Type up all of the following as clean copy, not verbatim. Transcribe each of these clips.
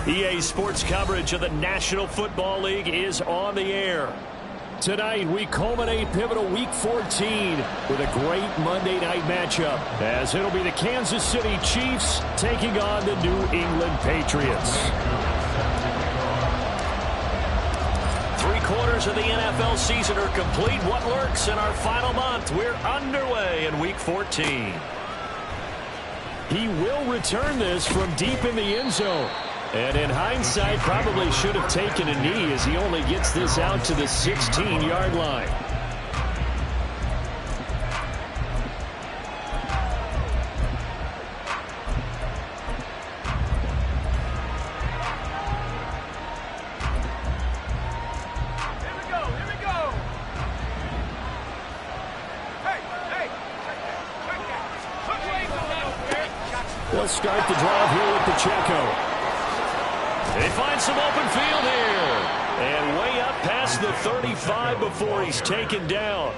EA Sports coverage of the National Football League is on the air. Tonight, we culminate pivotal Week 14 with a great Monday night matchup, as it'll be the Kansas City Chiefs taking on the New England Patriots. 3/4 of the NFL season are complete. What lurks in our final month? We're underway in Week 14. He will return this from deep in the end zone. And in hindsight, probably should have taken a knee as he only gets this out to the 16-yard line. They'll start the drive here with Pacheco. They find some open field here. And way up past the 35 before he's taken down.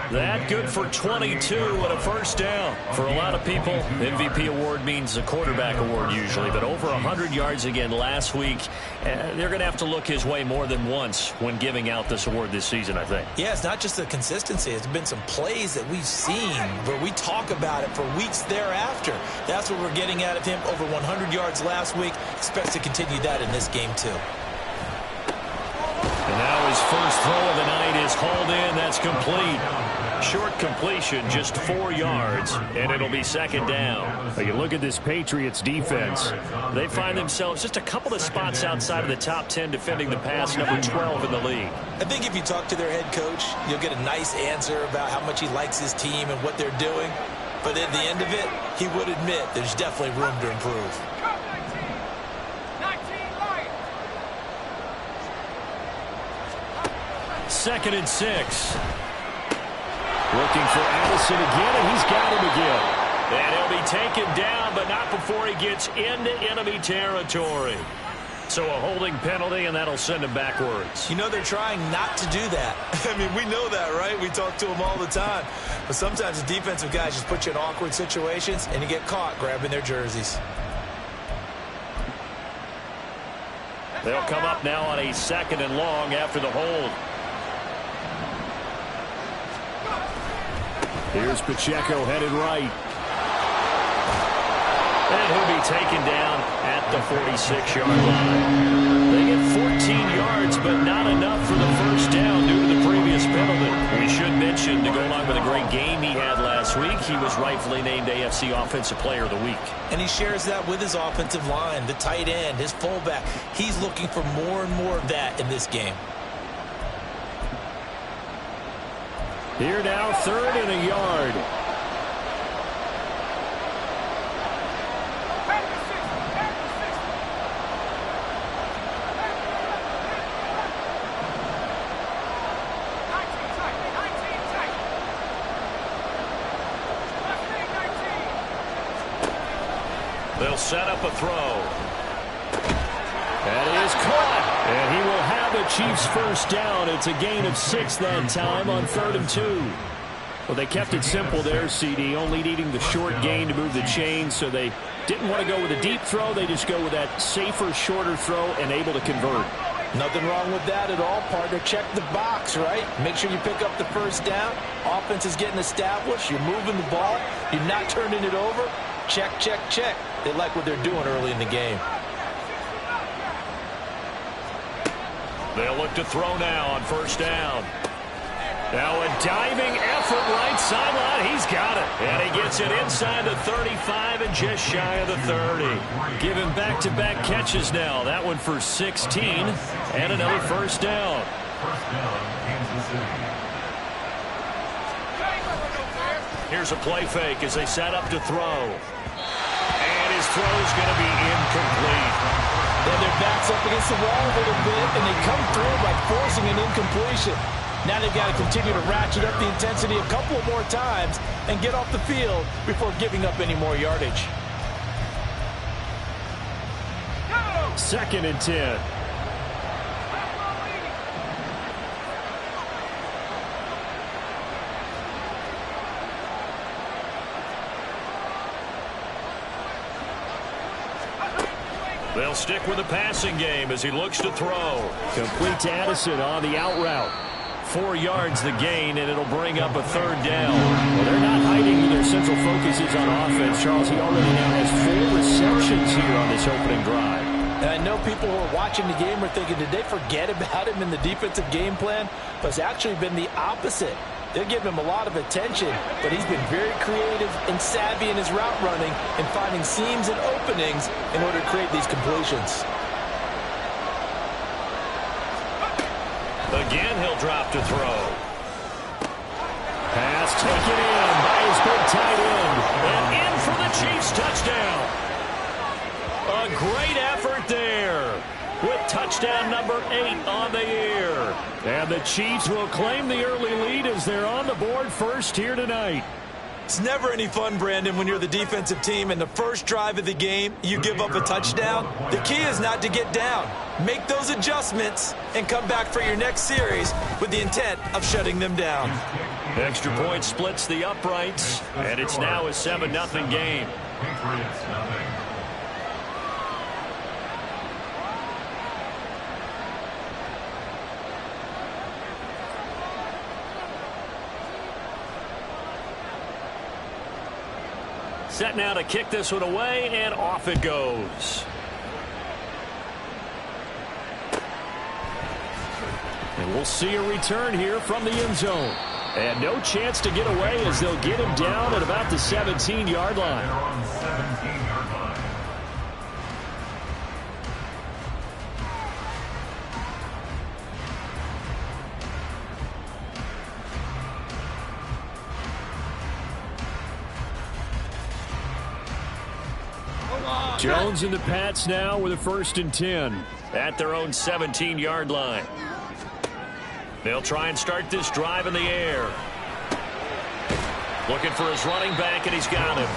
That good for 22 and a first down. For a lot of people, MVP award means a quarterback award usually. But over 100 yards again last week, they're going to have to look his way more than once when giving out this award this season, I think. Yeah, it's not just the consistency. It's been some plays that we've seen where we talk about it for weeks thereafter. That's what we're getting out of him. Over 100 yards last week. Expects to continue that in this game, too. And now his first throw of the night is hauled in. That's complete. Short completion, just 4 yards, and it'll be second down. You look at this Patriots defense. They find themselves just a couple of spots outside of the top 10 defending the pass, number 12 in the league. I think if you talk to their head coach, you'll get a nice answer about how much he likes his team and what they're doing. But at the end of it, he would admit there's definitely room to improve. Second and 6. Looking for Addison again, and he's got him again. And he'll be taken down, but not before he gets into enemy territory. So a holding penalty, and that'll send him backwards. You know, they're trying not to do that. I mean, we know that, right? We talk to them all the time. But sometimes the defensive guys just put you in awkward situations, and you get caught grabbing their jerseys. They'll come up now on a second and long after the hold. Here's Pacheco headed right. And he'll be taken down at the 46-yard line. They get 14 yards, but not enough for the first down due to the previous penalty. We should mention, to go along with a great game he had last week, he was rightfully named AFC Offensive Player of the Week. And he shares that with his offensive line, the tight end, his fullback. He's looking for more and more of that in this game. Here now, 3rd and a yard. They'll set up a throw. That is caught. And he will have the Chiefs first down. It's a gain of 6 that time on 3rd and 2. Well, they kept it simple there, CD, only needing the short gain to move the chain, so they didn't want to go with a deep throw. They just go with that safer, shorter throw and able to convert. Nothing wrong with that at all, partner. Check the box, right? Make sure you pick up the first down. Offense is getting established. You're moving the ball. You're not turning it over. Check, check, check. They like what they're doing early in the game. They'll look to throw now on first down. Now a diving effort right sideline. He's got it. And he gets it inside the 35 and just shy of the 30. Give him back-to-back catches now. That one for 16 and another first down. Here's a play fake as they set up to throw. And his throw's going to be incomplete. Then their back's up against the wall a little bit, and they come through by forcing an incompletion. Now they've got to continue to ratchet up the intensity a couple more times and get off the field before giving up any more yardage. 2nd and 10. They'll stick with the passing game as he looks to throw. Complete to Addison on the out route. 4 yards the gain, and it'll bring up a third down. Well, they're not hiding who their central focus is on offense. Charles, he already now has 4 receptions here on this opening drive. And I know people who are watching the game are thinking, did they forget about him in the defensive game plan? But it's actually been the opposite. They're giving him a lot of attention, but he's been very creative and savvy in his route running and finding seams and openings in order to create these completions. Again, he'll drop to throw. Pass taken in by his big tight end. And in for the Chiefs touchdown. A great effort there with touchdown number 8 on the year. And the Chiefs will claim the early lead as they're on the board first here tonight. It's never any fun, Brandon, when you're the defensive team and the first drive of the game, you give up a touchdown. The key is not to get down. Make those adjustments and come back for your next series with the intent of shutting them down. Extra point splits the uprights, and it's now a 7-0 game. Set now to kick this one away, and off it goes. And we'll see a return here from the end zone. And no chance to get away as they'll get him down at about the 17-yard line. Jones and the Pats now with a 1st and 10 at their own 17-yard line. They'll try and start this drive in the air. Looking for his running back, and he's got him.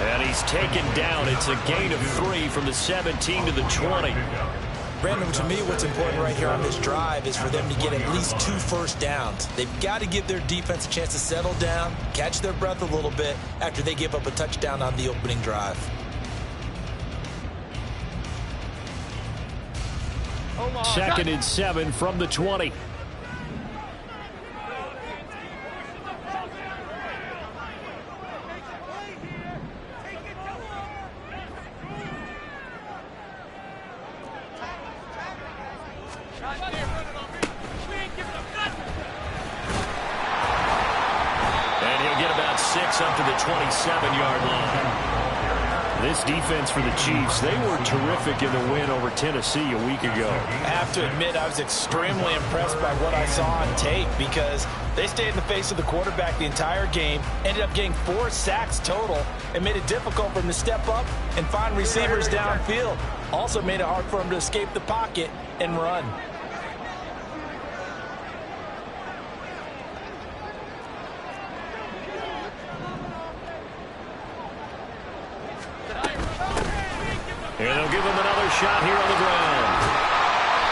And he's taken down. It's a gain of 3 from the 17 to the 20. Brandon, to me, what's important right here on this drive is for them to get at least 2 first downs. They've got to give their defense a chance to settle down, catch their breath a little bit after they give up a touchdown on the opening drive. 2nd and 7 from the 20. And he'll get about 6 up to the 27-yard line. This defense for the Chiefs, they were terrific in the win over Tennessee a week ago. I have to admit, I was extremely impressed by what I saw on tape because they stayed in the face of the quarterback the entire game, ended up getting 4 sacks total, and made it difficult for him to step up and find receivers downfield. Also made it hard for him to escape the pocket and run. And they'll give him another shot here on the ground.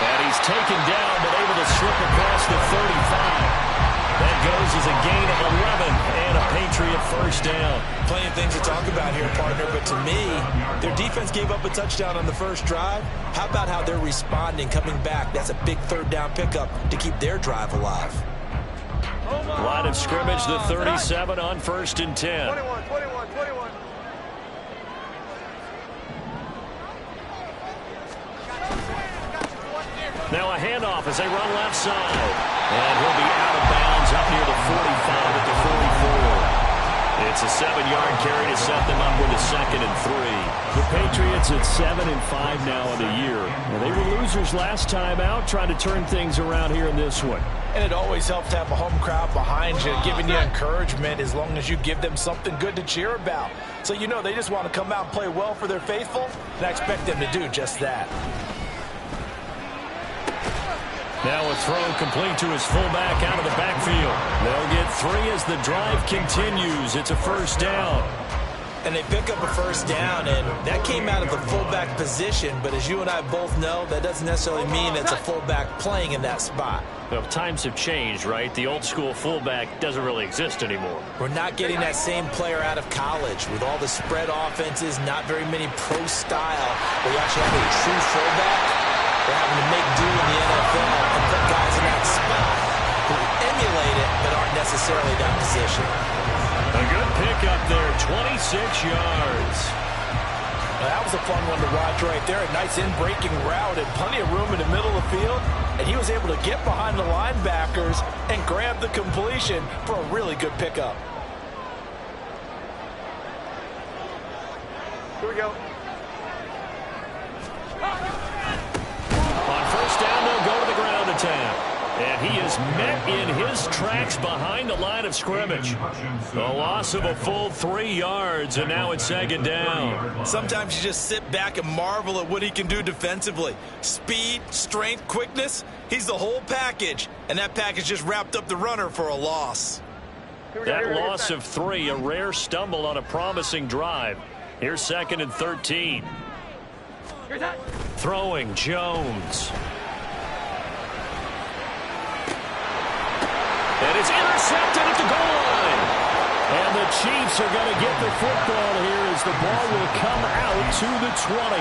And he's taken down, but able to slip across the 35. That goes as a gain of 11 and a Patriot first down. Plenty of things to talk about here, partner, but to me, their defense gave up a touchdown on the first drive. How about how they're responding, coming back? That's a big third down pickup to keep their drive alive. Line of scrimmage, the 37 on 1st and 10. 21. Now a handoff as they run left side. And he'll be out of bounds up near the 45 at the 44. It's a 7-yard carry to set them up with a 2nd and 3. The Patriots at 7-5 now in the year. Well, they were losers last time out, trying to turn things around here in this one. And it always helps to have a home crowd behind you, giving you encouragement as long as you give them something good to cheer about. So you know they just want to come out and play well for their faithful, and I expect them to do just that. Now a throw complete to his fullback out of the backfield. They'll get 3 as the drive continues. It's a first down. And they pick up a first down, and that came out of the fullback position. But as you and I both know, that doesn't necessarily mean it's a fullback playing in that spot. Well, times have changed, right? The old school fullback doesn't really exist anymore. We're not getting that same player out of college with all the spread offenses, not very many pro style, where you actually have a true fullback. They're having to make do in the NFL and put guys in that spot who emulate it but aren't necessarily that position. A good pickup there, 26 yards. Well, that was a fun one to watch right there. A nice in-breaking route and plenty of room in the middle of the field. And he was able to get behind the linebackers and grab the completion for a really good pickup. Here we go. On first down, they'll go to the ground attack. And he is met in his tracks behind the line of scrimmage. A loss of a full 3 yards, and now it's second down. Sometimes you just sit back and marvel at what he can do defensively. Speed, strength, quickness, he's the whole package. And that package just wrapped up the runner for a loss. That loss of 3, a rare stumble on a promising drive. Here's second and 13. Throwing Jones. And it's intercepted at the goal line. And the Chiefs are going to get the football here as the ball will come out to the 20.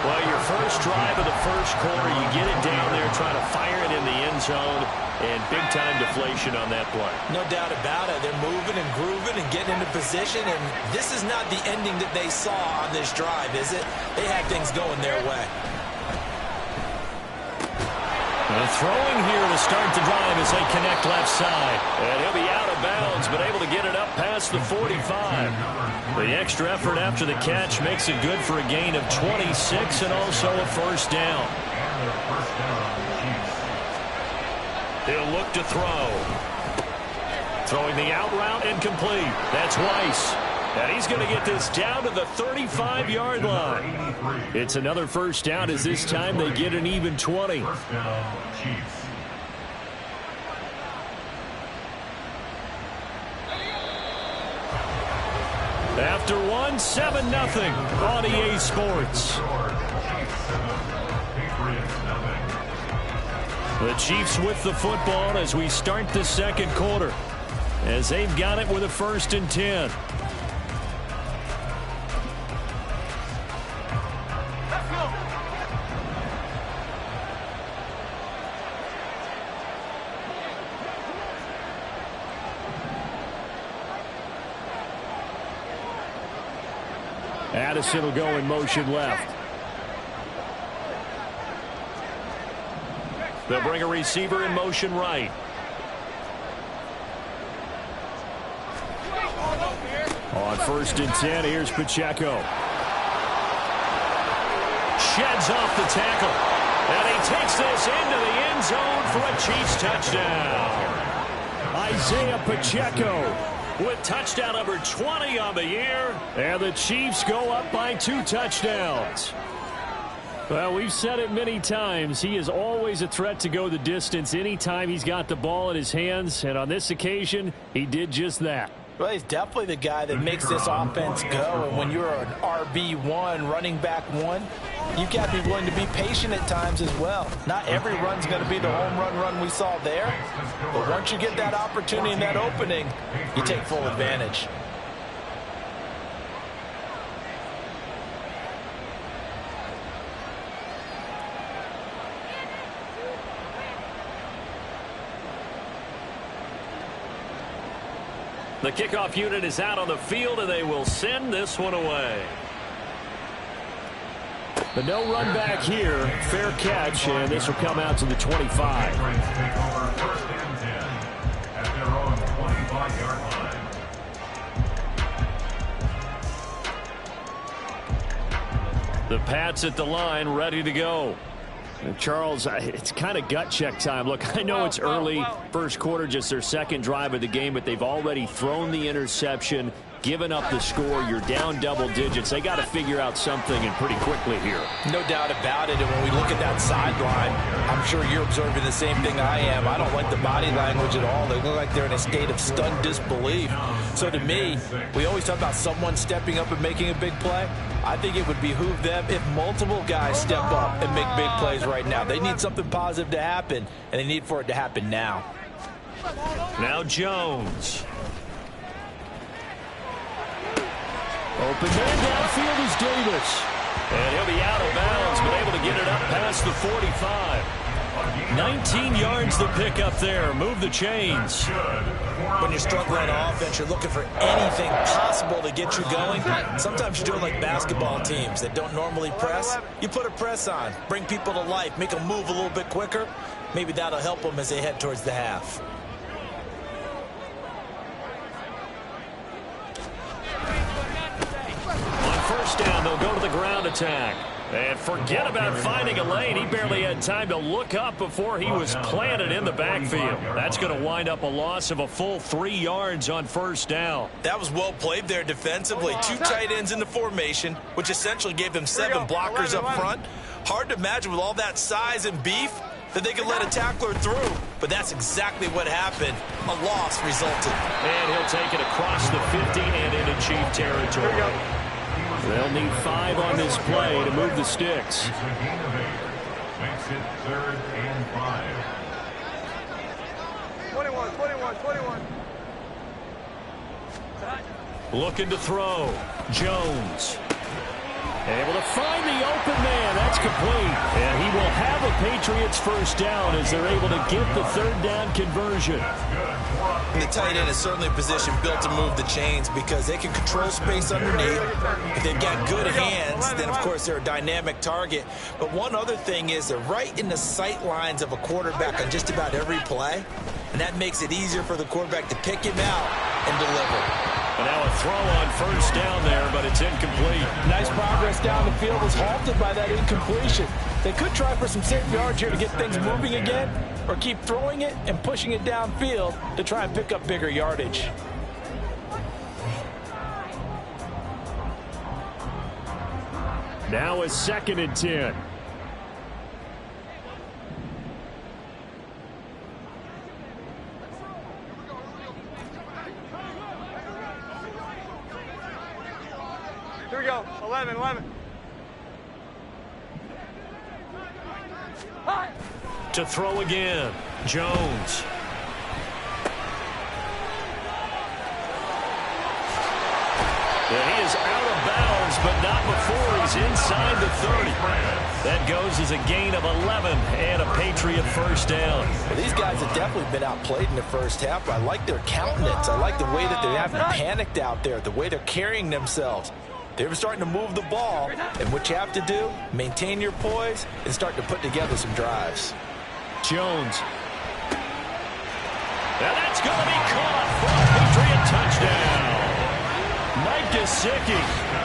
Well, your first drive of the first quarter, you get it down there, trying to fire it in the end zone, and big-time deflation on that play. No doubt about it. They're moving and grooving and getting into position, and this is not the ending that they saw on this drive, is it? They had things going their way. Throwing here to start the drive as they connect left side. And he'll be out of bounds, but able to get it up past the 45. The extra effort after the catch makes it good for a gain of 26 and also a first down. He'll look to throw. Throwing the out route incomplete. That's Weiss. And he's going to get this down to the 35-yard line. It's another first down as this time they get an even 20. After one, 7-0 on EA Sports. The Chiefs with the football as we start the second quarter, as they've got it with a 1st and 10. Addison will go in motion left. They'll bring a receiver in motion right. On 1st and 10, here's Pacheco. Sheds off the tackle. And he takes this into the end zone for a Chiefs touchdown. Isaiah Pacheco with touchdown number 20 on the year. And the Chiefs go up by 2 touchdowns. Well, we've said it many times. He is always a threat to go the distance anytime he's got the ball in his hands. And on this occasion, he did just that. Well, he's definitely the guy that makes this offense go. And when you're an RB1, running back 1, you've got to be willing to be patient at times as well. Not every run's going to be the home run we saw there. But once you get that opportunity and that opening, you take full advantage. The kickoff unit is out on the field, and they will send this one away. But no run back here. Fair catch, and this will come out to the 25. The Pats at the line, ready to go. And Charles, it's kind of gut check time. Look, I know it's early, first quarter, just their second drive of the game, but they've already thrown the interception. giving up the score. You're down double digits. They got to figure out something, and pretty quickly here. No doubt about it. And when we look at that sideline, I'm sure you're observing the same thing I am. I don't like the body language at all. They look like they're in a state of stunned disbelief. So to me, we always talk about someone stepping up and making a big play. I think it would behoove them if multiple guys step up and make big plays right now. They need something positive to happen, and they need for it to happen now. Now Jones. Open man downfield is Davis. And he'll be out of bounds, but able to get it up past the 45. 19 yards the pick up there. Move the chains. When you're struggling on offense, you're looking for anything possible to get you going. Sometimes you do it like basketball teams that don't normally press. You put a press on, bring people to life, make them move a little bit quicker. Maybe that'll help them as they head towards the half. On first down, they'll go to the ground attack. And forget about finding a lane. He barely had time to look up before he was planted in the backfield. That's going to wind up a loss of a full 3 yards on first down. That was well played there defensively. 2 tight ends in the formation, which essentially gave them 7 blockers up front. Hard to imagine with all that size and beef that they could let a tackler through. But that's exactly what happened. A loss resulted. And he'll take it across the 50 and into Chief territory. They'll need 5 on this play to move the sticks. Makes it 3rd and 5. 21. Looking to throw. Jones. Able to find the open man. That's complete. And he will have a Patriots first down as they're able to get the 3rd down conversion. The tight end is certainly a position built to move the chains because they can control space underneath. If they've got good hands, then, of course, they're a dynamic target. But one other thing is they're right in the sight lines of a quarterback on just about every play, and that makes it easier for the quarterback to pick him out and deliver. And now a throw on first down there, but it's incomplete. Nice progress down the field was halted by that incompletion. They could try for some safe yards here to get things moving again, or keep throwing it and pushing it downfield to try and pick up bigger yardage. Now a 2nd and 10. Here we go. 11. To throw again. Jones. And he is out of bounds, but not before he's inside the 30. That goes as a gain of 11 and a Patriot first down. Well, these guys have definitely been outplayed in the first half. I like their countenance. I like the way that they haven't panicked out there, the way they're carrying themselves. They're starting to move the ball, and what you have to do, maintain your poise and start to put together some drives. Jones. And that's going to be caught for a Patriot touchdown. Mike Gesicki,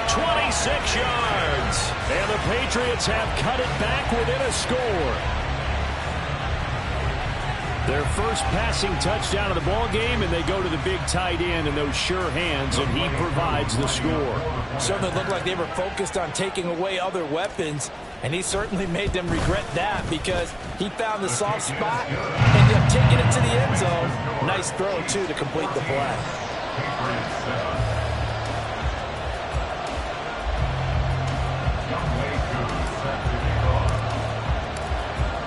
26 yards. And the Patriots have cut it back within a score. Their first passing touchdown of the ball game, and they go to the big tight end and those sure hands, and he provides the score. Certainly looked like they were focused on taking away other weapons, and he certainly made them regret that because he found the soft spot, ended up taking it to the end zone. Nice throw, too, to complete the play.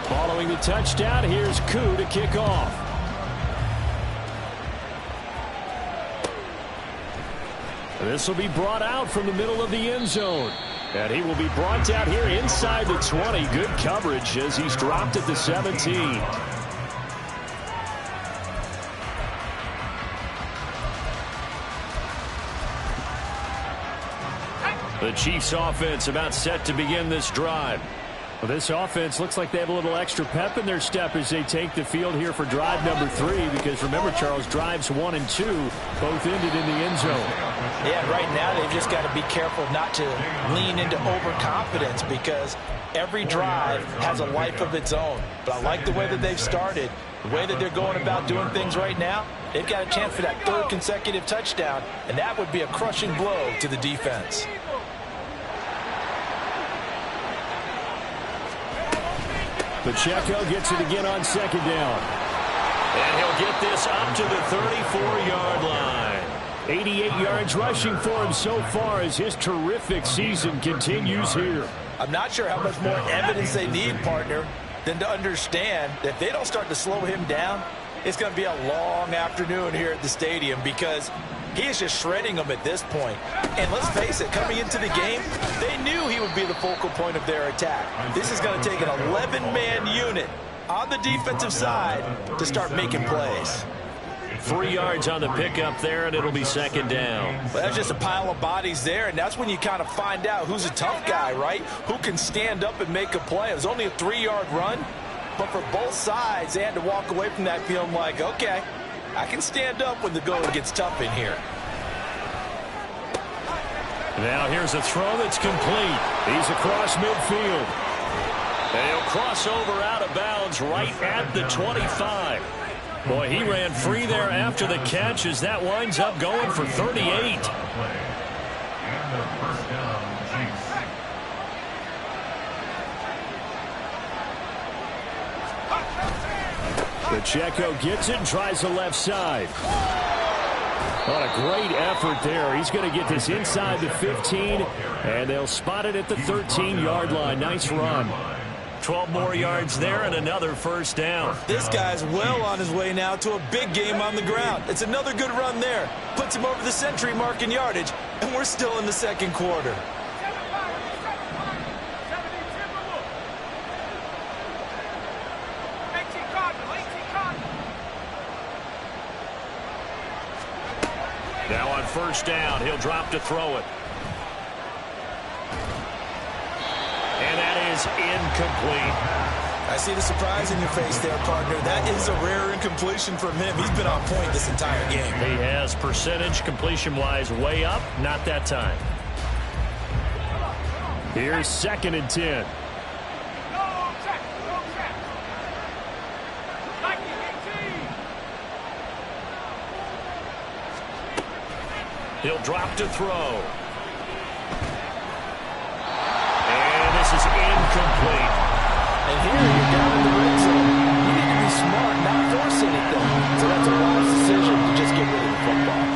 Following the touchdown, here's Koo to kick off. This will be brought out from the middle of the end zone. And he will be brought out here inside the 20. Good coverage as he's dropped at the 17. The Chiefs offense about set to begin this drive. Well, this offense looks like they have a little extra pep in their step as they take the field here for drive number 3, because remember, Charles, drives 1 and 2 both ended in the end zone. Yeah, right now they've just got to be careful not to lean into overconfidence because every drive has a life of its own. But I like the way that they've started. The way that they're going about doing things right now, they've got a chance for that third consecutive touchdown, and that would be a crushing blow to the defense. Pacheco gets it again on second down. And he'll get this up to the 34-yard line. 88 yards rushing for him so far as his terrific season continues here. I'm not sure how much more evidence they need, partner, than to understand that if they don't start to slow him down, it's going to be a long afternoon here at the stadium because he is just shredding them at this point. And let's face it, coming into the game, they knew he would be the focal point of their attack. This is going to take an 11-man unit on the defensive side to start making plays. 3 yards on the pickup there, and it'll be second down. Well, that's just a pile of bodies there, and that's when you kind of find out who's a tough guy, right? Who can stand up and make a play. It was only a 3-yard run, but for both sides, they had to walk away from that feeling like, okay, I can stand up when the going gets tough in here. Now here's a throw that's complete. He's across midfield. They'll cross over out of bounds right at the 25. Boy, he ran free there after the catch as that winds up going for 38. Pacheco gets it and tries the left side. What a great effort there. He's going to get this inside the 15, and they'll spot it at the 13-yard line. Nice run. 12 more yards there and another first down. This guy's well on his way now to a big game on the ground. It's another good run there. Puts him over the century mark in yardage, and we're still in the second quarter. Now on first down, he'll drop to throw it. And that is incomplete. I see the surprise in your face there, partner. That is a rare incompletion from him. He's been on point this entire game. He has percentage completion-wise way up, not that time. Here's second and 10. He'll drop to throw. And this is incomplete. And here you're down in the red zone. You need to be smart, not force anything. So that's a wise decision to just get rid of the football.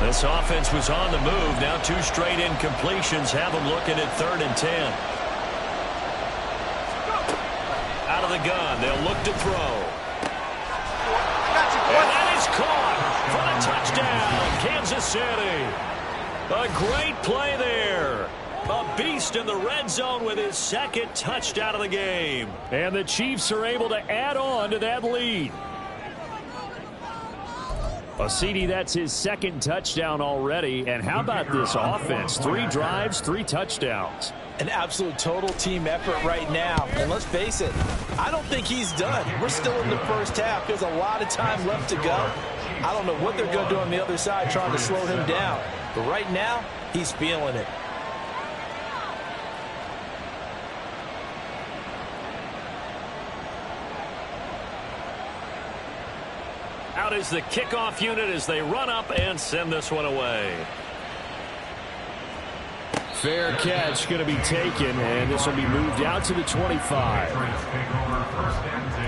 This offense was on the move. Now 2 straight incompletions have them looking at 3rd and 10. Out of the gun, they'll look to throw. And that is caught for the touchdown, Kansas City. A great play there. A beast in the red zone with his second touchdown of the game. And the Chiefs are able to add on to that lead. CD, that's his second touchdown already. And how about this offense? 3 drives, 3 touchdowns. An absolute total team effort right now. And let's face it, I don't think he's done. We're still in the first half. There's a lot of time left to go. I don't know what they're going to do on the other side trying to slow him down. But right now, he's feeling it. Out is the kickoff unit as they run up and send this one away. Fair catch going to be taken, and this will be moved out to the 25. Take over 1st and 10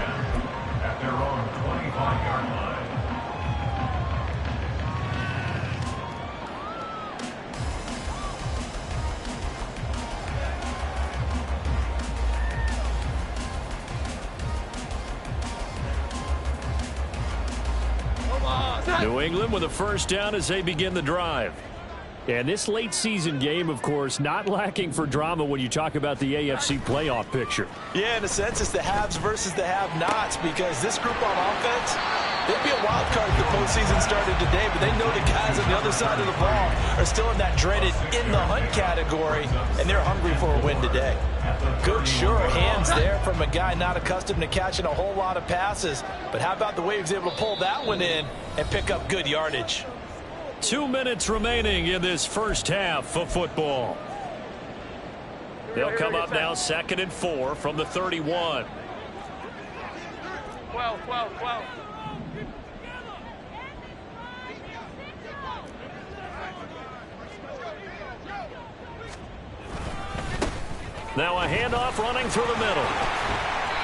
at their own 25-yard line. New England with a first down as they begin the drive. And this late season game, of course, not lacking for drama when you talk about the AFC playoff picture. Yeah, in a sense, it's the haves versus the have-nots because this group on offense, they'd be a wild card if the postseason started today, but they know the guys on the other side of the ball are still in that dreaded in-the-hunt category, and they're hungry for a win today. Good, sure hands there from a guy not accustomed to catching a whole lot of passes, but how about the way he was able to pull that one in and pick up good yardage? 2 minutes remaining in this first half of football. They'll come up now 2nd and 4 from the 31. 12, 12, 12. Now a handoff running through the middle.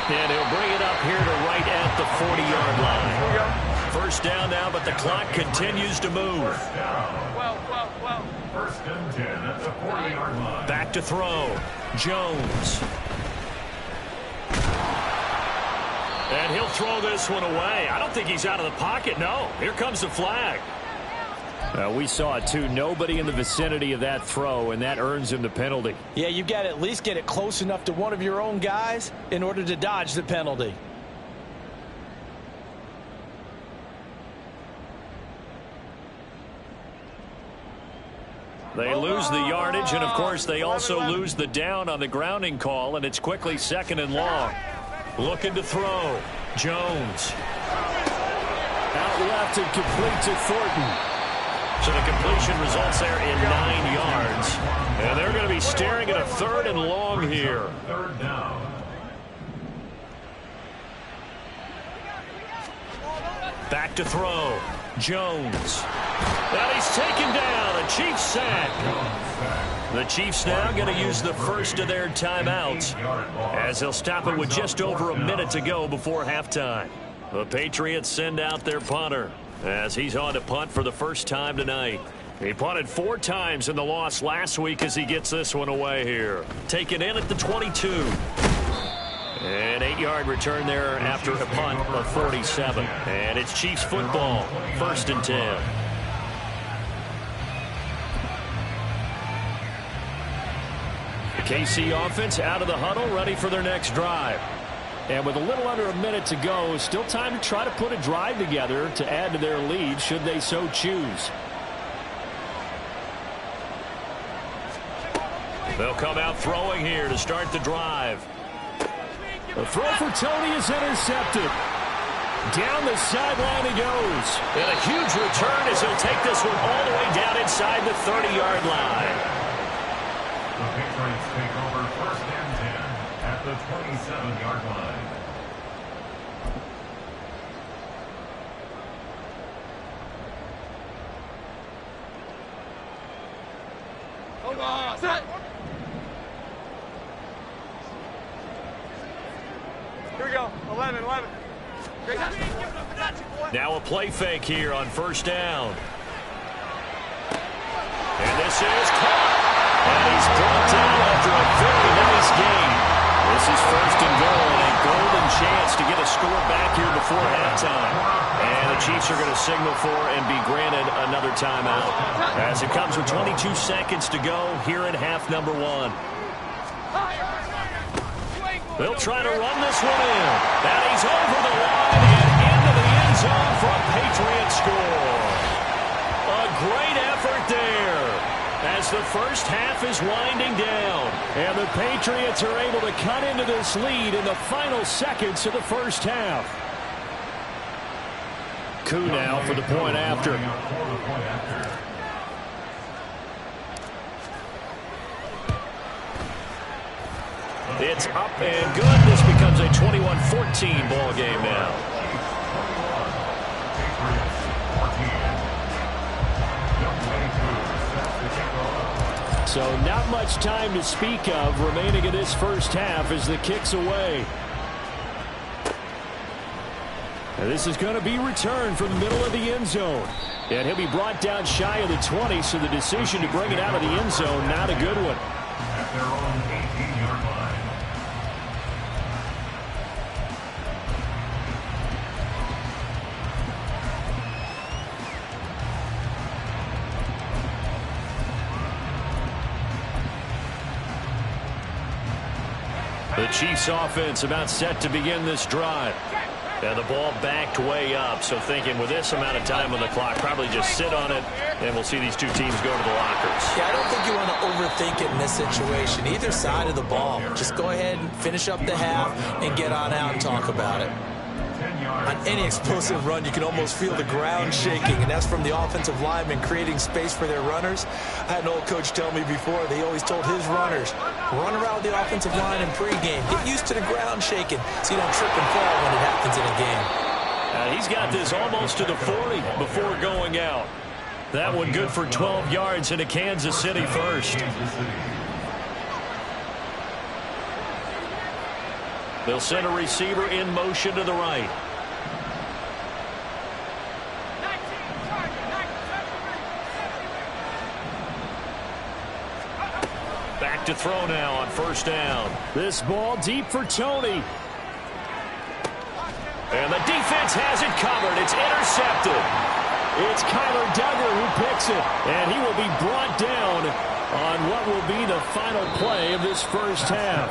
And he'll bring it up here to right at the 40-yard line. First down now, but the clock continues to move. 12, 12, 12. First and 10 at the 40-yard line. Back to throw. Jones. And he'll throw this one away. I don't think he's out of the pocket. No. Here comes the flag. We saw it, too. Nobody in the vicinity of that throw, and that earns him the penalty. Yeah, you got to at least get it close enough to one of your own guys in order to dodge the penalty. They lose the yardage, and, of course, they also lose the down on the grounding call, and it's quickly 2nd and long. Looking to throw. Jones. Out left and complete to Thornton. So the completion results there in 9 yards. And they're going to be staring at a 3rd and long here. Third down. Back to throw. Jones. And he's taken down. A Chiefs sack. The Chiefs now going to use the first of their timeouts as they'll stop it with just over a minute to go before halftime. The Patriots send out their punter as he's on to punt for the first time tonight. He punted 4 times in the loss last week as he gets this one away here. Taken in at the 22. An 8-yard return there after a punt of 47. And it's Chiefs football, 1st and 10. The KC offense out of the huddle, ready for their next drive. And with a little under a minute to go, still time to try to put a drive together to add to their lead should they so choose. They'll come out throwing here to start the drive. The throw for Tony is intercepted. Down the sideline he goes. And a huge return as he'll take this one all the way down inside the 30-yard line. The Patriots take over 1st and 10 at the 27-yard line. Set. Here we go. 11, 11. Now a play fake here on 1st down. And this is caught. And he's brought down after a very nice game. This is 1st and goal and a golden chance to get a score back here before halftime. And the Chiefs are going to signal for and be granted another timeout. As it comes with 22 seconds to go here in half number 1. They'll try to run this one in. And he's over the line and into the end zone for a Patriot score. A great effort there as the first half is winding down. And the Patriots are able to cut into this lead in the final seconds of the first half. Koo now for the point after. It's up and good. This becomes a 21-14 ball game now. So not much time to speak of remaining in this first half as the kick's away. And this is going to be returned from the middle of the end zone. And he'll be brought down shy of the 20, so the decision to bring it out of the end zone, not a good one. At their own 18-yard line. The Chiefs offense about set to begin this drive. And the ball backed way up, so thinking with this amount of time on the clock, probably just sit on it, and we'll see these two teams go to the lockers. Yeah, I don't think you want to overthink it in this situation. Either side of the ball. Just go ahead and finish up the half and get on out and talk about it. On any explosive run, you can almost feel the ground shaking, and that's from the offensive linemen creating space for their runners. I had an old coach tell me before, they always told his runners, run around the offensive line in pregame. Get used to the ground shaking so you don't trip and fall when it happens in a game. He's got this almost to the 40 before going out. That one good for 12 yards into Kansas City first. They'll send a receiver in motion to the right. Back to throw now on first down. This ball deep for Tony. And the defense has it covered. It's intercepted. It's Kyler Duggar who picks it. And he will be brought down on what will be the final play of this first half.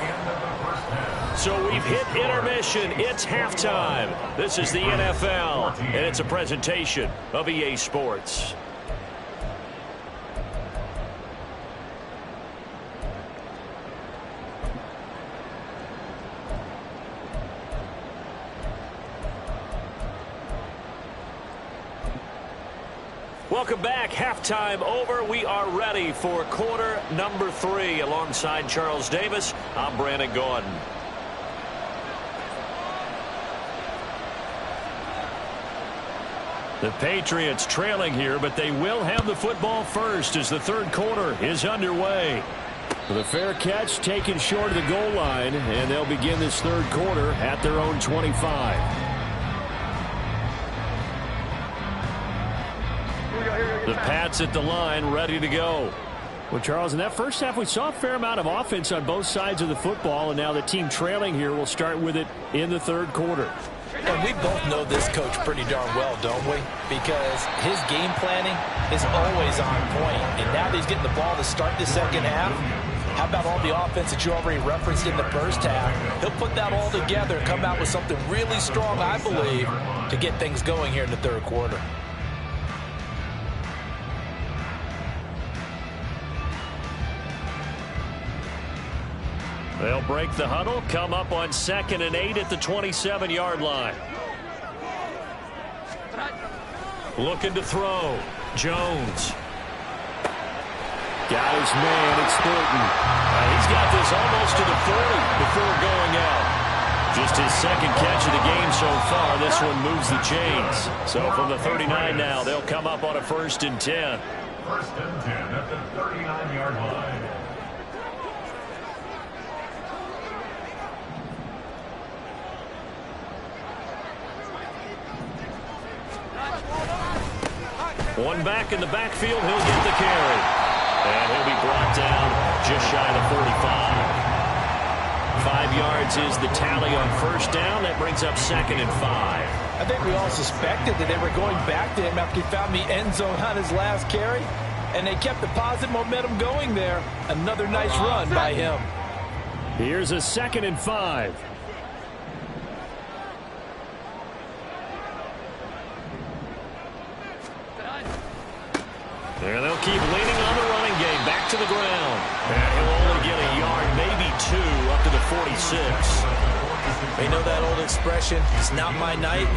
So we've hit intermission. It's halftime. This is the NFL, and it's a presentation of EA Sports. Welcome back. Halftime over. We are ready for quarter number 3. Alongside Charles Davis, I'm Brandon Gaudin. The Patriots trailing here, but they will have the football first as the third quarter is underway. With a fair catch taken short of the goal line, and they'll begin this third quarter at their own 25. The Pats at the line, ready to go. Well, Charles, in that first half, we saw a fair amount of offense on both sides of the football, and now the team trailing here will start with it in the third quarter. And we both know this coach pretty darn well, don't we? Because his game planning is always on point. And now that he's getting the ball to start the second half, how about all the offense that you already referenced in the first half? He'll put that all together and come out with something really strong, I believe, to get things going here in the third quarter. They'll break the huddle, come up on 2nd and 8 at the 27-yard line. Looking to throw. Jones. Got his man. It's Thornton. He's got this almost to the 40 before going out. Just his second catch of the game so far. This one moves the chains. So from the 39 now, they'll come up on a 1st and 10. 1st and 10 at the 39-yard line. One back in the backfield, he'll get the carry. And he'll be brought down just shy of the 45. 5 yards is the tally on first down. That brings up 2nd and 5. I think we all suspected that they were going back to him after he found the end zone on his last carry. And they kept the positive momentum going there. Another nice run by him. Here's a 2nd and 5. And they'll keep leaning on the running game. Back to the ground. And he'll only get a yard, maybe 2, up to the 46. They know that old expression, it's not my night.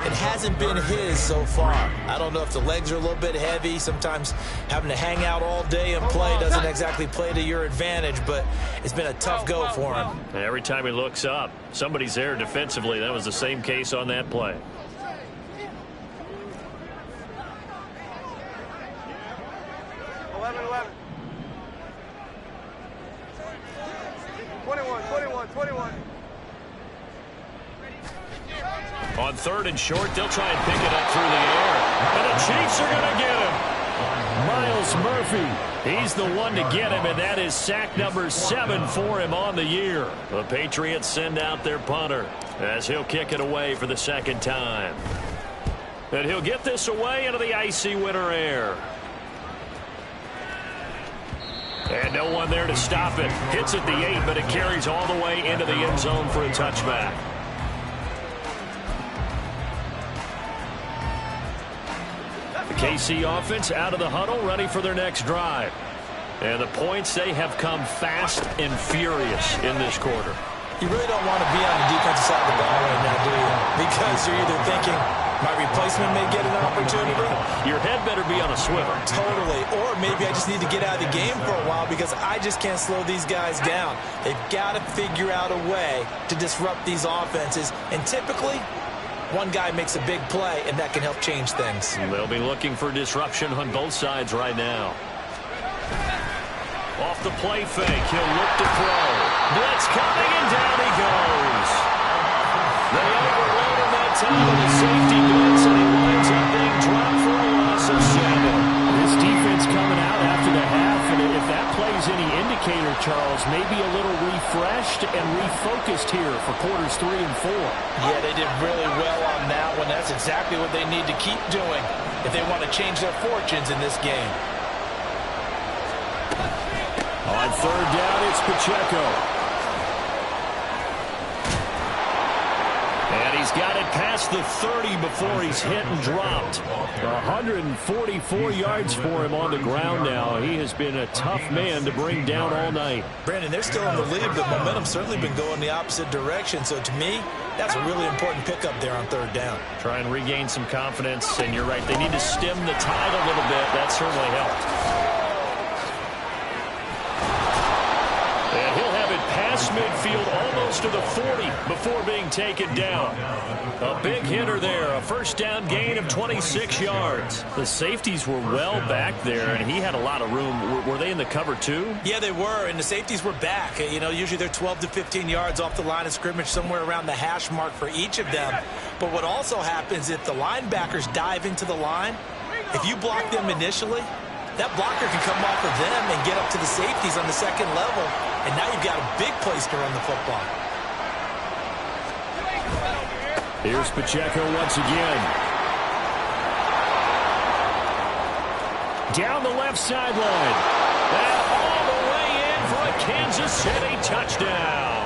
It hasn't been his so far. I don't know if the legs are a little bit heavy. Sometimes having to hang out all day and play doesn't exactly play to your advantage, but it's been a tough go for him. Every time he looks up, somebody's there defensively. That was the same case on that play. On 3rd and short, they'll try and pick it up through the air. And the Chiefs are going to get him. Miles Murphy, he's the one to get him, and that is sack number 7 for him on the year. The Patriots send out their punter as he'll kick it away for the 2nd time. And he'll get this away into the icy winter air. And no one there to stop it. Hits at the 8, but it carries all the way into the end zone for a touchback. The KC offense out of the huddle, ready for their next drive. And the points, they have come fast and furious in this quarter. You really don't want to be on the defensive side of the ball right now, do you? because you're either thinking, my replacement may get an opportunity. Your head better be on a swivel. Totally. Or maybe I just need to get out of the game for a while because I just can't slow these guys down. They've got to figure out a way to disrupt these offenses. And typically, one guy makes a big play, and that can help change things. They'll be looking for disruption on both sides right now. Off the play fake, he'll look to throw. Blitz coming, and down he goes. They overload him that time with a safety blitz, and he winds up being dropped for a loss of 7. This defense coming out after the half, and if that plays any indicator, Charles, maybe a little refreshed and refocused here for quarters 3 and 4. Yeah, they did really well on that one. That's exactly what they need to keep doing if they want to change their fortunes in this game. On third down, it's Pacheco. And he's got it past the 30 before he's hit and dropped. 144 yards for him on the ground now. He has been a tough man to bring down all night. Brandon, they're still in the lead, but momentum's certainly been going the opposite direction. So to me, that's a really important pickup there on third down. Try and regain some confidence, and you're right. They need to stem the tide a little bit. That certainly helped. And he'll have it past midfield almost to the 40 before being taken down. A big hitter there. A first down gain of 26 yards. The safeties were well back there, and he had a lot of room. Were they in the cover too? Yeah, they were, and the safeties were back. You know, usually they're 12 to 15 yards off the line of scrimmage, somewhere around the hash mark for each of them. But what also happens if the linebackers dive into the line, if you block them initially, that blocker can come off of them and get up to the safeties on the second level, and now you've got a big place to run the football. Here's Pacheco once again. Down the left sideline. And all the way in for a Kansas City touchdown.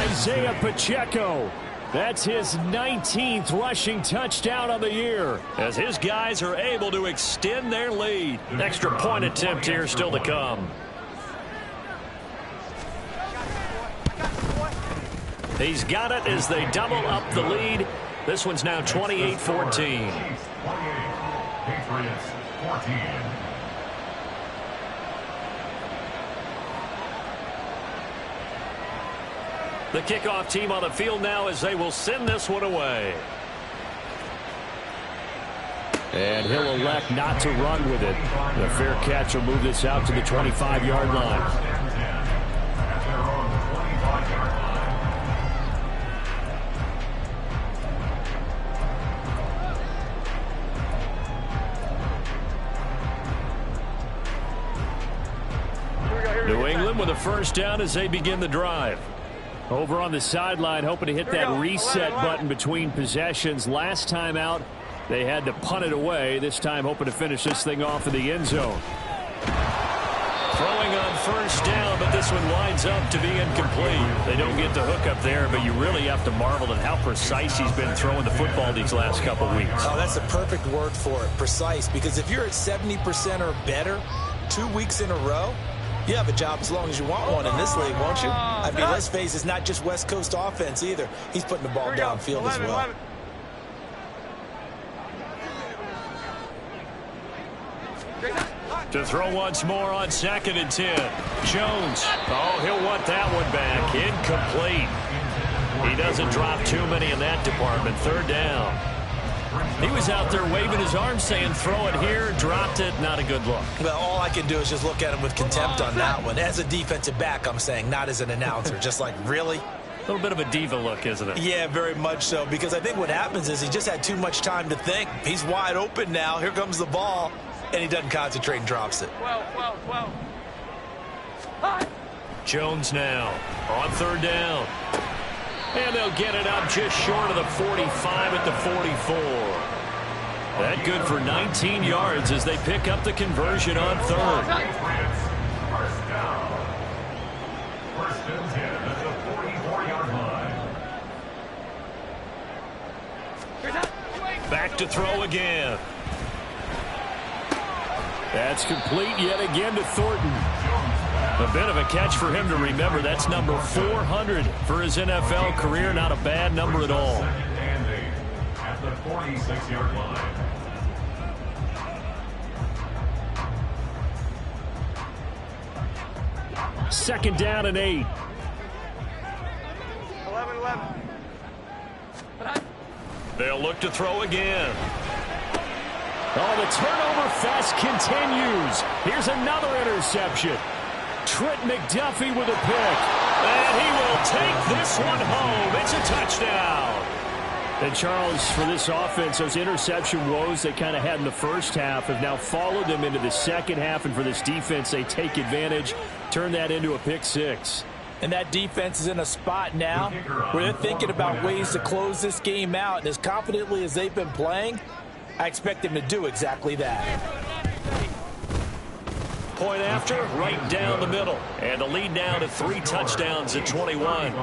Isaiah Pacheco. That's his 19th rushing touchdown of the year, as his guys are able to extend their lead. An extra point attempt here still to come. He's got it as they double up the lead. This one's now 28-14. 28, Patriots 14. The kickoff team on the field now as they will send this one away. And he'll elect not to run with it. The fair catch will move this out to the 25-yard line. At their own 25-yard line. New England with a first down as they begin the drive. Over on the sideline, hoping to hit that reset button between possessions. Last time out, they had to punt it away. This time, hoping to finish this thing off in the end zone. Throwing on first down, but this one winds up to be incomplete. They don't get the hook up there, but you really have to marvel at how precise he's been throwing the football these last couple weeks. Oh, that's the perfect word for it, precise. Because if you're at 70% or better 2 weeks in a row, you have a job as long as you want one in this league, won't you? I mean, let's face it, it's not just West Coast offense either. He's putting the ball downfield as well. To throw once more on 2nd and 10. Jones. Oh, he'll want that one back. Incomplete. He doesn't drop too many in that department. Third down. He was out there waving his arms saying throw it here, dropped it, not a good look. Well, all I can do is just look at him with contempt on that one. As a defensive back, I'm saying, not as an announcer. Just like, really? A little bit of a diva look, isn't it? Yeah, very much so, because I think what happens is he just had too much time to think. He's wide open now. Here comes the ball, and he doesn't concentrate and drops it. 12. Jones now on third down. And they'll get it up just short of the 45 at the 44. That good for 19 yards as they pick up the conversion on third. First down. First and 10 at the 44-yard line. Back to throw again. That's complete yet again to Thornton. A bit of a catch for him to remember. That's number 400 for his NFL career. Not a bad number at all. And the 46-yard line. Second down and 8. 11-11. They'll look to throw again. Oh, the turnover fest continues. Here's another interception. Trent McDuffie with a pick. And he will take this one home. It's a touchdown. And Charles, for this offense, those interception woes they kind of had in the first half have now followed them into the second half. And for this defense, they take advantage, turn that into a pick six. And that defense is in a spot now where they're thinking about ways to close this game out. And as confidently as they've been playing, I expect them to do exactly that. Point after, right down the middle. And the lead now to 3 touchdowns at 21.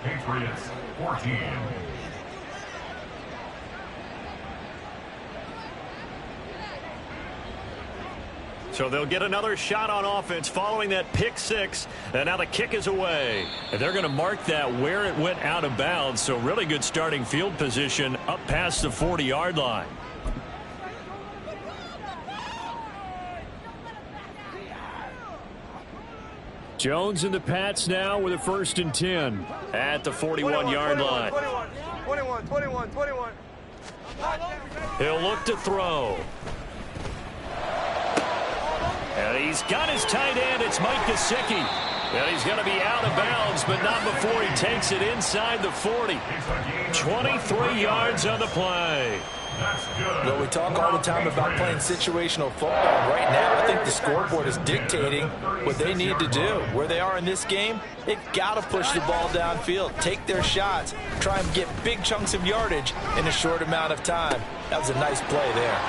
Patriots 14. So they'll get another shot on offense following that pick six. And now the kick is away. And they're going to mark that where it went out of bounds. So really good starting field position up past the 40-yard line. Jones and the Pats now with a 1st and 10. At the 41-yard line. 21. He'll look to throw. And he's got his tight end. It's Mike Gesicki. And he's going to be out of bounds, but not before he takes it inside the 40. 23 yards on the play. Well, we talk all the time about playing situational football. Right now, I think the scoreboard is dictating what they need to do. Where they are in this game, they've got to push the ball downfield, take their shots, try and get big chunks of yardage in a short amount of time. That was a nice play there.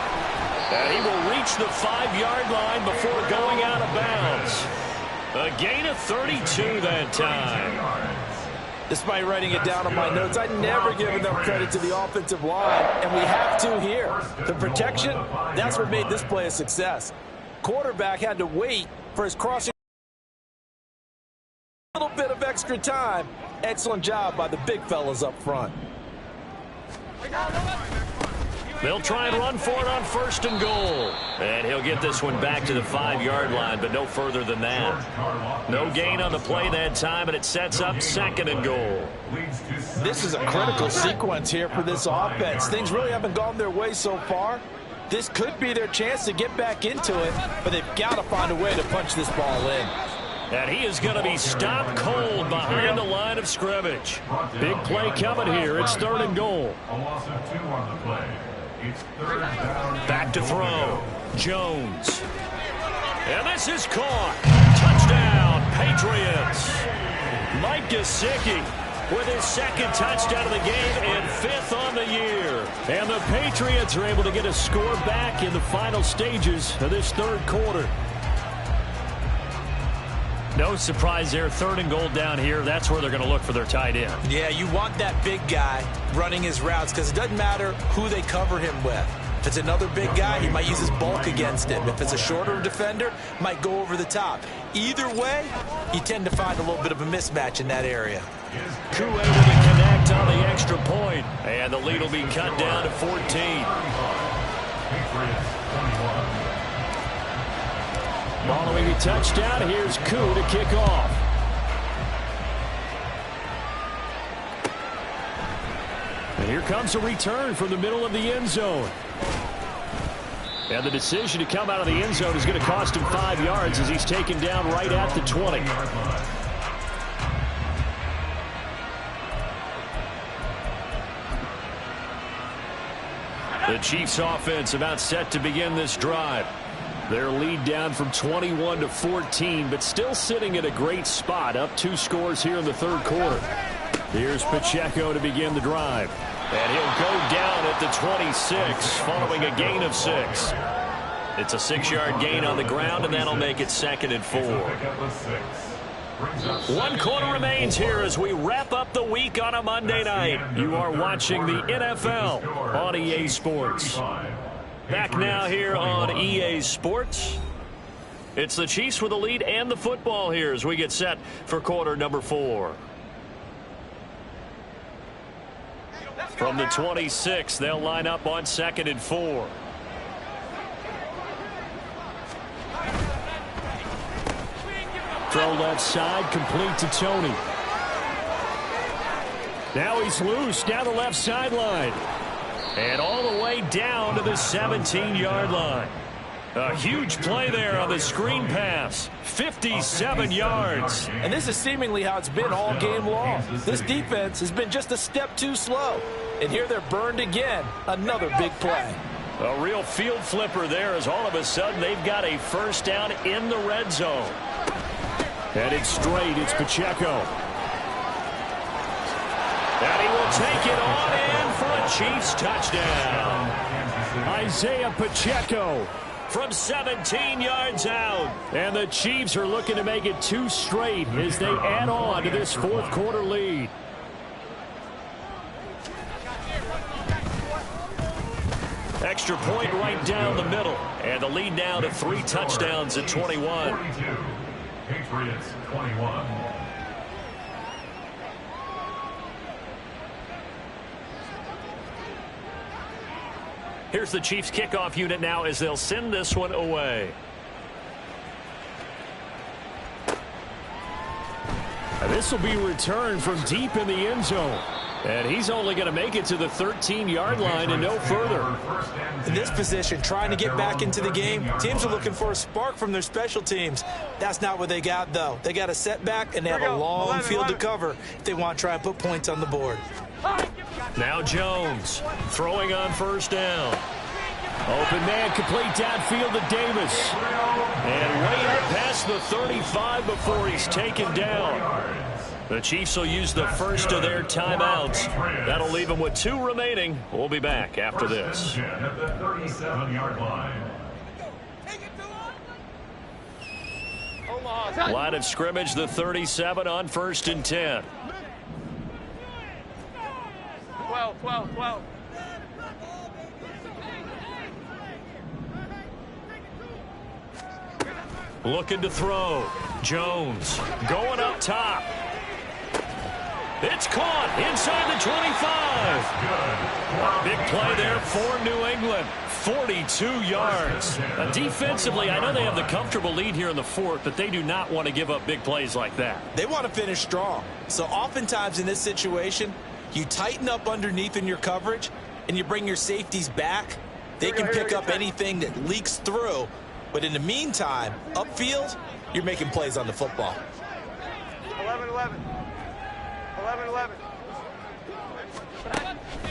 And he will reach the 5-yard line before going out of bounds. A gain of 32 that time. Despite writing it down on my notes, I never give enough credit to the offensive line, and we have to here. The protection, that's what made this play a success. Quarterback had to wait for his crossing. A little bit of extra time. Excellent job by the big fellas up front. They'll try and run for it on 1st and goal. And he'll get this one back to the 5-yard line, but no further than that. No gain on the play that time, and it sets up 2nd and goal. This is a critical sequence here for this offense. Things really haven't gone their way so far. This could be their chance to get back into it, but they've got to find a way to punch this ball in. And he is going to be stopped cold behind the line of scrimmage. Big play coming here. It's 3rd and goal. A loss of 2 on the play. It's 3rd down. Back to throw. Jones. And this is caught. Touchdown, Patriots. Mike Gesicki with his 2nd touchdown of the game and 5th on the year. And the Patriots are able to get a score back in the final stages of this 3rd quarter. No surprise there. 3rd and goal down here. That's where they're going to look for their tight end. Yeah, you want that big guy running his routes because it doesn't matter who they cover him with. If it's another big guy, he might use his bulk against him. If it's a shorter defender, might go over the top. Either way, you tend to find a little bit of a mismatch in that area. Koo able to connect on the extra point. And the lead will be cut down to 14. Patriots 21. Following a touchdown, here's Koo to kick off. And here comes a return from the middle of the end zone. And the decision to come out of the end zone is going to cost him 5 yards as he's taken down right at the 20. The Chiefs offense about set to begin this drive. Their lead down from 21 to 14, but still sitting at a great spot, up 2 scores here in the 3rd quarter. Here's Pacheco to begin the drive. And he'll go down at the 26 following a gain of 6. It's a 6-yard gain on the ground, and that'll make it 2nd and 4. 1 quarter remains here as we wrap up the week on a Monday night. You are watching the NFL on EA Sports. Back now here on EA Sports. It's the Chiefs with the lead and the football here as we get set for quarter number 4. From the 26, they'll line up on 2nd and 4. Throw left side, complete to Tony. Now he's loose down the left sideline. And all the way down to the 17-yard line. A huge play there on the screen pass. 57 yards. And this is seemingly how it's been all game long. This defense has been just a step too slow. And here they're burned again. Another big play. A real field flipper there as all of a sudden they've got a first down in the red zone. Headed straight, it's Pacheco. And he will take it on in for a Chiefs touchdown. Isaiah Pacheco from 17 yards out. And the Chiefs are looking to make it 2 straight as they add on to this fourth quarter lead. Extra point right down the middle. And the lead now to 3 touchdowns at 21. 42. Patriots 21. Here's the Chiefs kickoff unit now as they'll send this one away. And this will be returned from deep in the end zone. And he's only going to make it to the 13-yard line and no further. In this position, trying to get back into the game, teams are looking for a spark from their special teams. That's not what they got, though. They got a setback, and they have a long field to cover if they want to try and put points on the board. Now Jones throwing on first down. Open man, complete downfield to Davis. And way up past the 35 before he's taken down. The Chiefs will use the first of their timeouts. That'll leave them with 2 remaining. We'll be back after this. At the 37-yard line. Line of scrimmage, the 37 on 1st and 10. 12. Looking to throw. Jones going up top. It's caught inside the 25. Big play there for New England. 42 yards. Defensively, I know they have the comfortable lead here in the 4th, but they do not want to give up big plays like that. They want to finish strong. So oftentimes in this situation, you tighten up underneath in your coverage, and you bring your safeties back. They can pick up anything that leaks through. But in the meantime, upfield, you're making plays on the football. 11.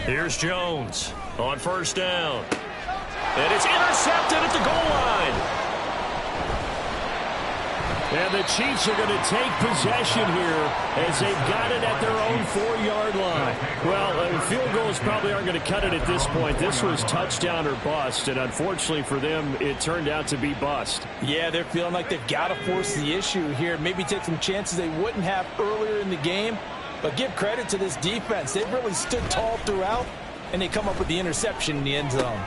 Here's Jones on first down. And it's intercepted at the goal line. And the Chiefs are going to take possession here as they've got it at their own 4-yard line. Well, field goals probably aren't going to cut it at this point. This was touchdown or bust, and unfortunately for them, it turned out to be bust. Yeah, they're feeling like they've got to force the issue here. Maybe take some chances they wouldn't have earlier in the game. But give credit to this defense. They've really stood tall throughout, and they come up with the interception in the end zone.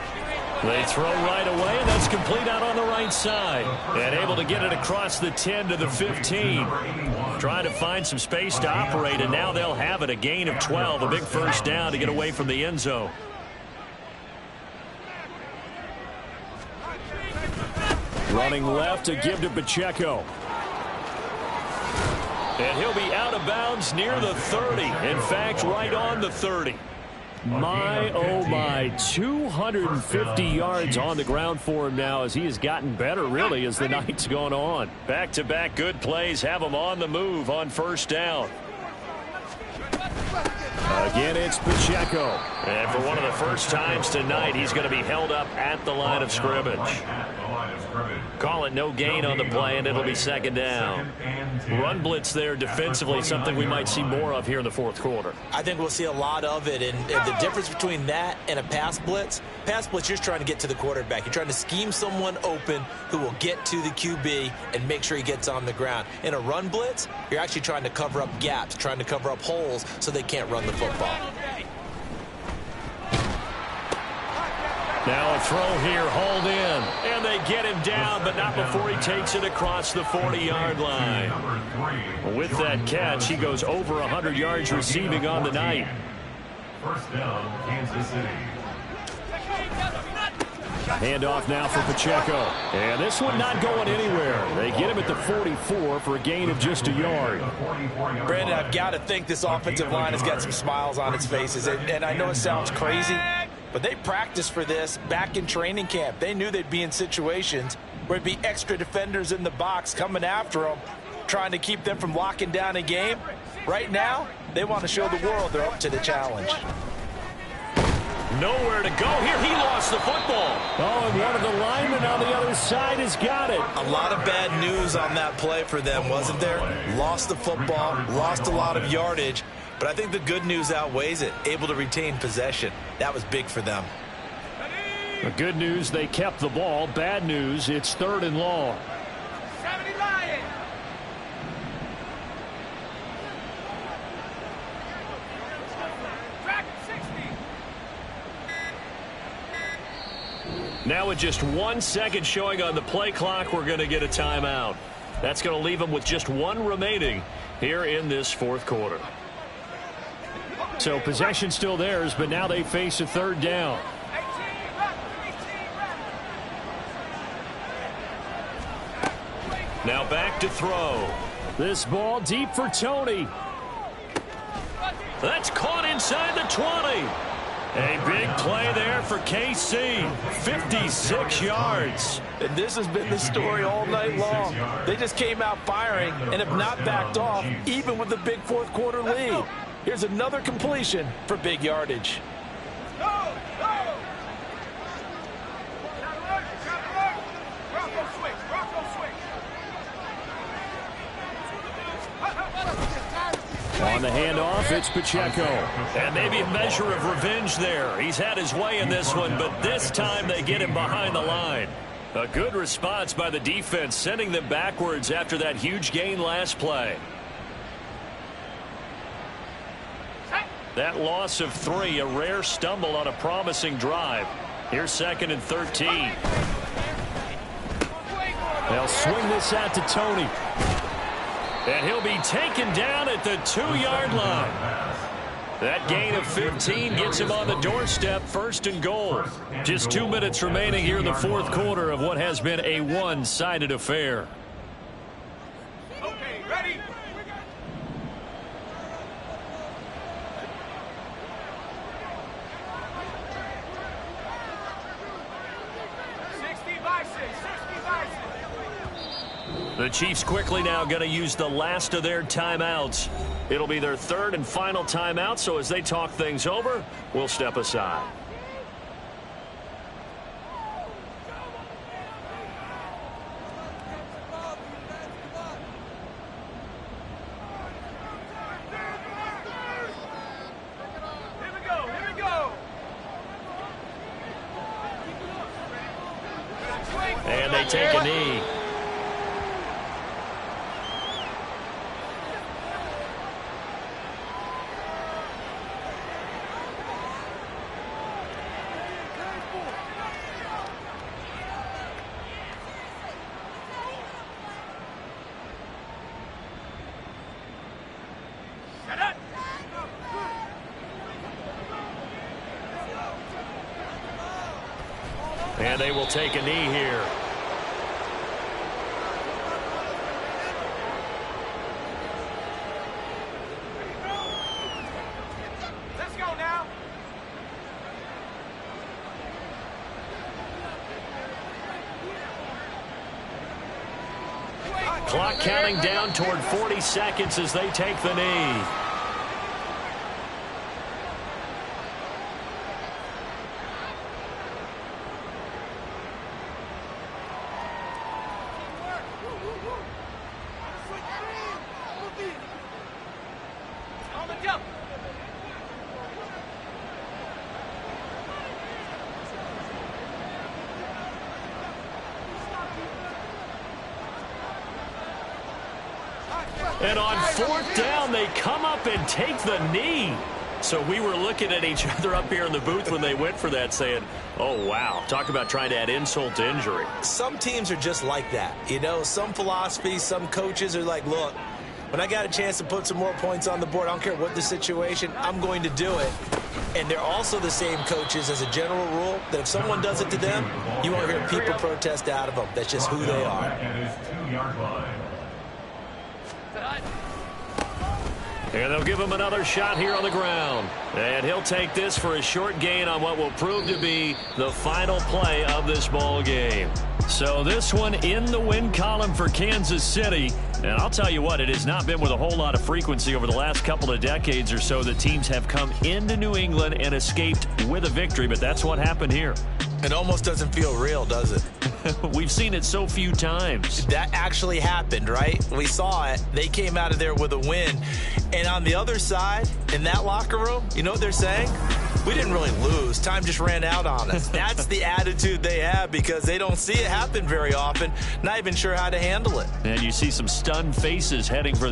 They throw right away, and that's complete out on the right side. And able to get it across the 10 to the 15. Trying to find some space to operate, and now they'll have it. A gain of 12, a big first down to get away from the end zone. Running left to give to Pacheco. And he'll be out of bounds near the 30. In fact, right on the 30. My, oh my, 250 yards on the ground for him now as he has gotten better, really, as the night's gone on. Back-to-back good plays have him on the move on first down. Again, it's Pacheco. And for one of the first times tonight, he's going to be held up at the line of scrimmage. Call it no gain on the play, and it'll be second down. Run blitz there defensively, something we might see more of here in the 4th quarter. I think we'll see a lot of it, and the difference between that and a pass blitz, you're just trying to get to the quarterback. You're trying to scheme someone open who will get to the QB and make sure he gets on the ground. In a run blitz, you're actually trying to cover up gaps, trying to cover up holes so they can't run the football. Now a throw here, hauled in. And they get him down, but not before he takes it across the 40-yard line. With that catch, he goes over 100 yards receiving on the night. First down, Kansas City. Handoff now for Pacheco. And this one not going anywhere. They get him at the 44 for a gain of just a yard. Brandon, I've got to think this offensive line has got some smiles on its faces. And I know it sounds crazy, but they practiced for this back in training camp. They knew they'd be in situations where it'd be extra defenders in the box coming after them, trying to keep them from locking down a game. Right now, they want to show the world they're up to the challenge. Nowhere to go here. He lost the football. Oh, and one of the linemen on the other side has got it. A lot of bad news on that play for them, wasn't there? Lost the football, lost a lot of yardage, but I think the good news outweighs it. Able to retain possession. That was big for them. The good news, they kept the ball. Bad news, it's 3rd and long. 70 Lions. Track 60. Now with just 1 second showing on the play clock, we're going to get a timeout. That's going to leave them with just 1 remaining here in this 4th quarter. So possession still theirs, but now they face a 3rd down. Now back to throw. This ball deep for Tony. That's caught inside the 20. A big play there for KC. 56 yards. And this has been the story all night long. They just came out firing and have not backed off, even with the big 4th quarter lead. Here's another completion for big yardage. On the handoff, it's Pacheco. And maybe a measure of revenge there. He's had his way in this one, but this time they get him behind the line. A good response by the defense, sending them backwards after that huge gain last play. That loss of 3, a rare stumble on a promising drive. Here's 2nd and 13. They'll swing this out to Tony. And he'll be taken down at the 2-yard line. That gain of 15 gets him on the doorstep, 1st and goal. Just 2 minutes remaining here in the 4th quarter of what has been a one-sided affair. Okay, ready? The Chiefs quickly now going to use the last of their timeouts. It'll be their 3rd and final timeout, so as they talk things over, we'll step aside. Here we go. And they take a knee. And they will take a knee here. Let's go now. Clock counting down toward 40 seconds as they take the knee. On the jump. And on 4th down, they come up and take the knee. So we were looking at each other up here in the booth when they went for that saying, oh, wow, talk about trying to add insult to injury. Some teams are just like that. You know, some philosophies, some coaches are like, look, when I got a chance to put some more points on the board, I don't care what the situation, I'm going to do it. And they're also the same coaches as a general rule that if someone does it to them, you won't hear people protest out of them. That's just who they are. At his 2-yard line. And they'll give him another shot here on the ground. And he'll take this for a short gain on what will prove to be the final play of this ball game. So this one in the win column for Kansas City. And I'll tell you what, it has not been with a whole lot of frequency over the last couple of decades or so that teams have come into New England and escaped with a victory. But that's what happened here. It almost doesn't feel real, does it? We've seen it so few times. That actually happened, right? We saw it. They came out of there with a win. And on the other side, in that locker room, you know what they're saying? We didn't really lose. Time just ran out on us. That's the attitude they have because they don't see it happen very often. Not even sure how to handle it. And you see some stunned faces heading for the